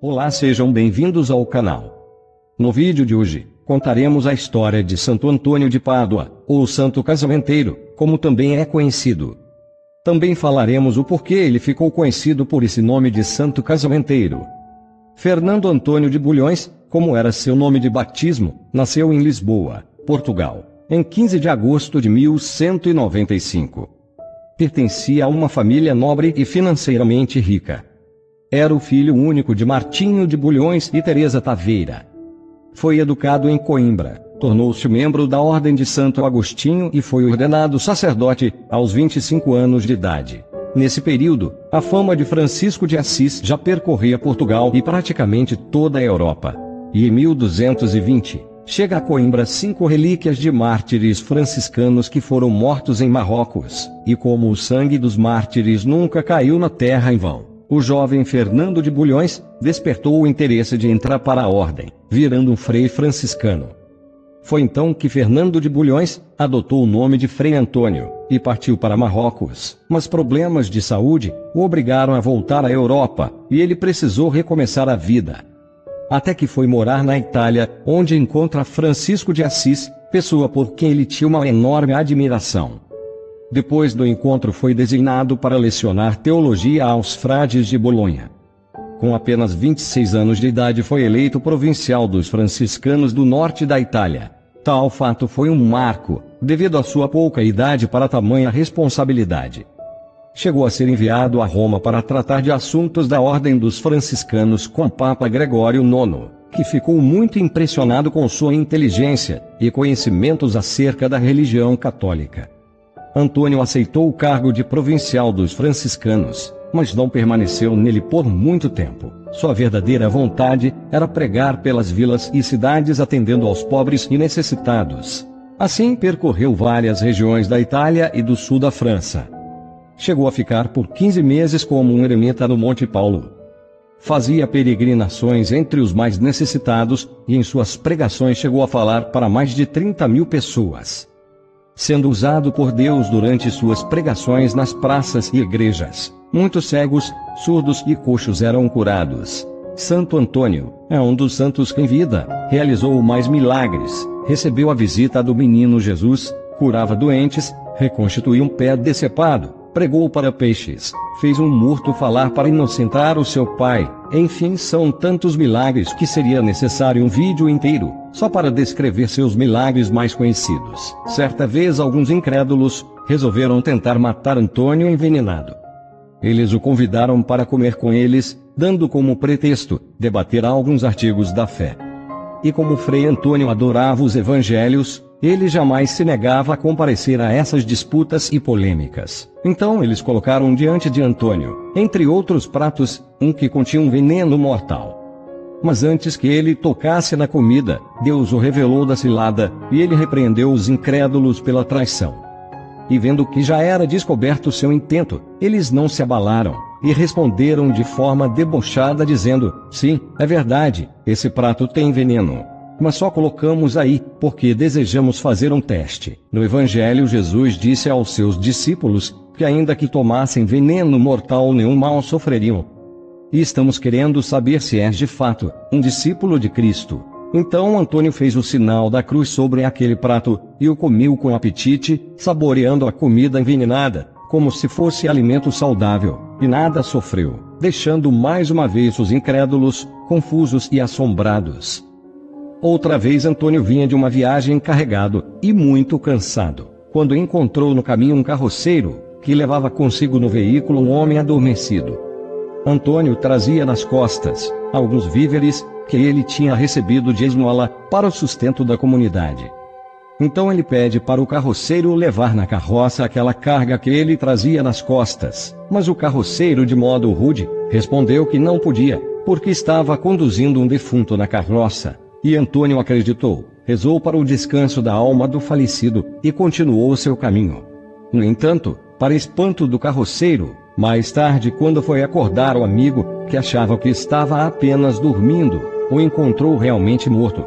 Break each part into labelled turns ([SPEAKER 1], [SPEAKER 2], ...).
[SPEAKER 1] Olá, sejam bem-vindos ao canal. No vídeo de hoje, contaremos a história de Santo Antônio de Pádua, ou Santo Casamenteiro, como também é conhecido. Também falaremos o porquê ele ficou conhecido por esse nome de Santo Casamenteiro. Fernando Antônio de Bulhões, como era seu nome de batismo, nasceu em Lisboa, Portugal, em 15 de agosto de 1195. Pertencia a uma família nobre e financeiramente rica. Era o filho único de Martinho de Bulhões e Teresa Taveira. Foi educado em Coimbra, tornou-se membro da Ordem de Santo Agostinho e foi ordenado sacerdote aos 25 anos de idade. Nesse período, a fama de Francisco de Assis já percorria Portugal e praticamente toda a Europa. E em 1220, chega a Coimbra 5 relíquias de mártires franciscanos que foram mortos em Marrocos, e como o sangue dos mártires nunca caiu na terra em vão, o jovem Fernando de Bulhões despertou o interesse de entrar para a ordem, virando um frei franciscano. Foi então que Fernando de Bulhões adotou o nome de Frei Antônio e partiu para Marrocos, mas problemas de saúde o obrigaram a voltar à Europa e ele precisou recomeçar a vida. Até que foi morar na Itália, onde encontra Francisco de Assis, pessoa por quem ele tinha uma enorme admiração. Depois do encontro foi designado para lecionar teologia aos frades de Bolonha. Com apenas 26 anos de idade foi eleito provincial dos franciscanos do norte da Itália. Tal fato foi um marco, devido à sua pouca idade para tamanha responsabilidade. Chegou a ser enviado a Roma para tratar de assuntos da ordem dos franciscanos com o Papa Gregório IX, que ficou muito impressionado com sua inteligência e conhecimentos acerca da religião católica. Antônio aceitou o cargo de provincial dos franciscanos, mas não permaneceu nele por muito tempo. Sua verdadeira vontade era pregar pelas vilas e cidades atendendo aos pobres e necessitados. Assim percorreu várias regiões da Itália e do sul da França. Chegou a ficar por 15 meses como um eremita no Monte Paulo. Fazia peregrinações entre os mais necessitados e em suas pregações chegou a falar para mais de 30.000 pessoas. Sendo usado por Deus durante suas pregações nas praças e igrejas, muitos cegos, surdos e coxos eram curados. Santo Antônio é um dos santos que em vida realizou mais milagres, recebeu a visita do menino Jesus, curava doentes, reconstituiu um pé decepado, pregou para peixes, fez um morto falar para inocentar o seu pai. Enfim, são tantos milagres que seria necessário um vídeo inteiro, só para descrever seus milagres mais conhecidos. Certa vez alguns incrédulos resolveram tentar matar Antônio envenenado. Eles o convidaram para comer com eles, dando como pretexto debater alguns artigos da fé. E como Frei Antônio adorava os evangelhos, ele jamais se negava a comparecer a essas disputas e polêmicas. Então eles colocaram diante de Antônio, entre outros pratos, um que continha um veneno mortal. Mas antes que ele tocasse na comida, Deus o revelou da cilada, e ele repreendeu os incrédulos pela traição. E vendo que já era descoberto seu intento, eles não se abalaram, e responderam de forma debochada dizendo: sim, é verdade, esse prato tem veneno. Mas só colocamos aí, porque desejamos fazer um teste. No Evangelho, Jesus disse aos seus discípulos, que ainda que tomassem veneno mortal nenhum mal sofreriam. E estamos querendo saber se és de fato um discípulo de Cristo. Então Antônio fez o sinal da cruz sobre aquele prato, e o comeu com apetite, saboreando a comida envenenada, como se fosse alimento saudável, e nada sofreu, deixando mais uma vez os incrédulos, confusos e assombrados. Outra vez Antônio vinha de uma viagem carregado, e muito cansado, quando encontrou no caminho um carroceiro, que levava consigo no veículo um homem adormecido. Antônio trazia nas costas alguns víveres que ele tinha recebido de esmola para o sustento da comunidade. Então ele pede para o carroceiro levar na carroça aquela carga que ele trazia nas costas, mas o carroceiro, de modo rude, respondeu que não podia, porque estava conduzindo um defunto na carroça, e Antônio acreditou, rezou para o descanso da alma do falecido e continuou seu caminho. No entanto, para espanto do carroceiro, mais tarde, quando foi acordar o amigo, que achava que estava apenas dormindo, o encontrou realmente morto.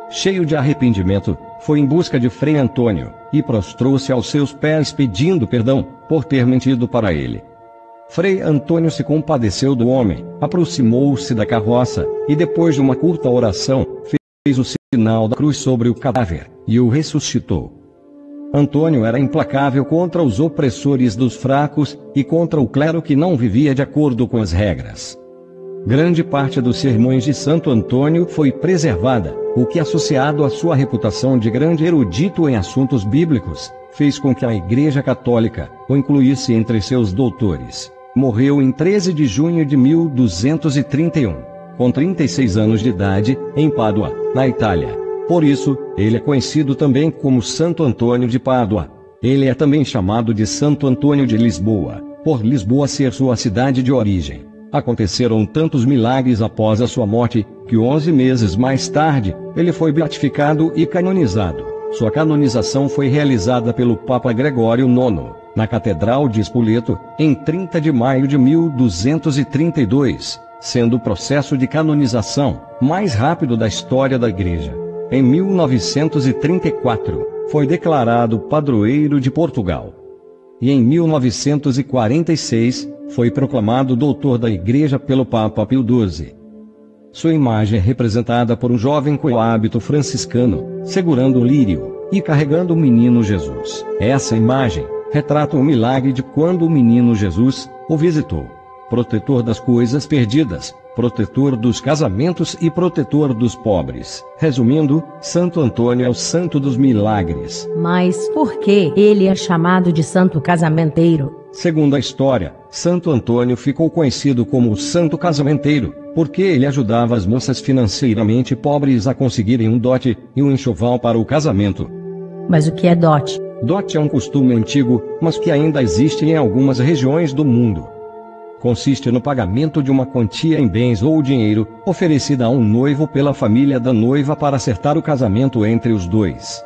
[SPEAKER 1] Cheio de arrependimento, foi em busca de Frei Antônio, e prostrou-se aos seus pés pedindo perdão por ter mentido para ele. Frei Antônio se compadeceu do homem, aproximou-se da carroça, e depois de uma curta oração, fez o sinal da cruz sobre o cadáver, e o ressuscitou. Antônio era implacável contra os opressores dos fracos, e contra o clero que não vivia de acordo com as regras. Grande parte dos sermões de Santo Antônio foi preservada, o que, associado à sua reputação de grande erudito em assuntos bíblicos, fez com que a Igreja Católica o incluísse entre seus doutores. Morreu em 13 de junho de 1231, com 36 anos de idade, em Pádua, na Itália. Por isso, ele é conhecido também como Santo Antônio de Pádua. Ele é também chamado de Santo Antônio de Lisboa, por Lisboa ser sua cidade de origem. Aconteceram tantos milagres após a sua morte, que 11 meses mais tarde, ele foi beatificado e canonizado. Sua canonização foi realizada pelo Papa Gregório IX, na Catedral de Spoleto, em 30 de maio de 1232, sendo o processo de canonização mais rápido da história da Igreja. Em 1934, foi declarado padroeiro de Portugal. E em 1946, foi proclamado doutor da Igreja pelo Papa Pio XII. Sua imagem é representada por um jovem com o hábito franciscano, segurando um lírio e carregando o menino Jesus. Essa imagem retrata o milagre de quando o menino Jesus o visitou. Protetor das coisas perdidas, protetor dos casamentos e protetor dos pobres. Resumindo, Santo Antônio é o santo dos milagres.
[SPEAKER 2] Mas por que ele é chamado de santo casamenteiro?
[SPEAKER 1] Segundo a história, Santo Antônio ficou conhecido como o santo casamenteiro, porque ele ajudava as moças financeiramente pobres a conseguirem um dote e um enxoval para o casamento.
[SPEAKER 2] Mas o que é dote?
[SPEAKER 1] Dote é um costume antigo, mas que ainda existe em algumas regiões do mundo. Consiste no pagamento de uma quantia em bens ou dinheiro, oferecida a um noivo pela família da noiva para acertar o casamento entre os dois.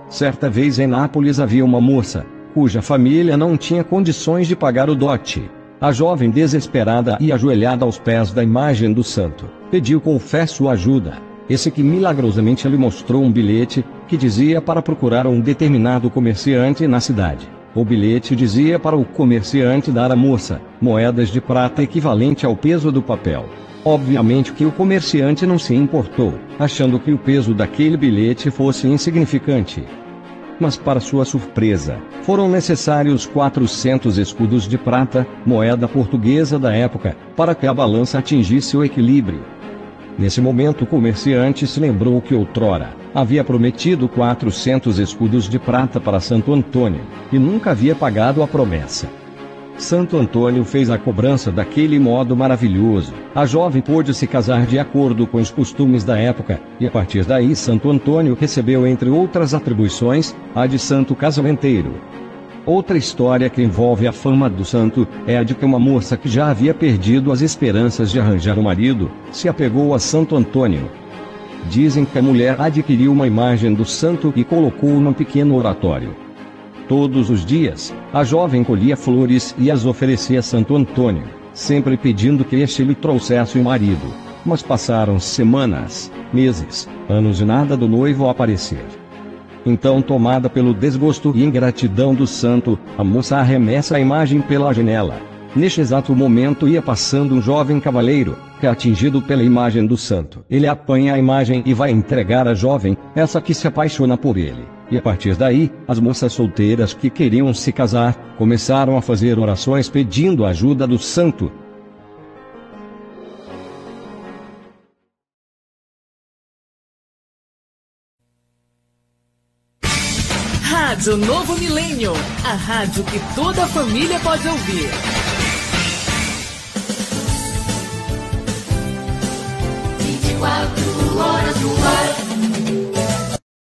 [SPEAKER 1] Certa vez em Nápoles havia uma moça, cuja família não tinha condições de pagar o dote. A jovem, desesperada e ajoelhada aos pés da imagem do santo, pediu com fé sua ajuda. Esse que milagrosamente lhe mostrou um bilhete que dizia para procurar um determinado comerciante na cidade. O bilhete dizia para o comerciante dar à moça moedas de prata equivalente ao peso do papel. Obviamente que o comerciante não se importou, achando que o peso daquele bilhete fosse insignificante. Mas para sua surpresa, foram necessários 400 escudos de prata, moeda portuguesa da época, para que a balança atingisse o equilíbrio. Nesse momento o comerciante se lembrou que outrora havia prometido 400 escudos de prata para Santo Antônio, e nunca havia pagado a promessa. Santo Antônio fez a cobrança daquele modo maravilhoso. A jovem pôde se casar de acordo com os costumes da época, e a partir daí Santo Antônio recebeu, entre outras atribuições, a de santo casamenteiro. Outra história que envolve a fama do santo é a de que uma moça que já havia perdido as esperanças de arranjar um marido, se apegou a Santo Antônio. Dizem que a mulher adquiriu uma imagem do santo e colocou num pequeno oratório. Todos os dias, a jovem colhia flores e as oferecia a Santo Antônio, sempre pedindo que este lhe trouxesse um marido. Mas passaram semanas, meses, anos e nada do noivo aparecer. Então, tomada pelo desgosto e ingratidão do santo, a moça arremessa a imagem pela janela. Neste exato momento ia passando um jovem cavaleiro, que é atingido pela imagem do santo. Ele apanha a imagem e vai entregar a jovem, essa que se apaixona por ele. E a partir daí, as moças solteiras que queriam se casar, começaram a fazer orações pedindo a ajuda do santo.
[SPEAKER 3] Rádio Novo Milênio, a rádio que toda a família pode ouvir.
[SPEAKER 4] quatro.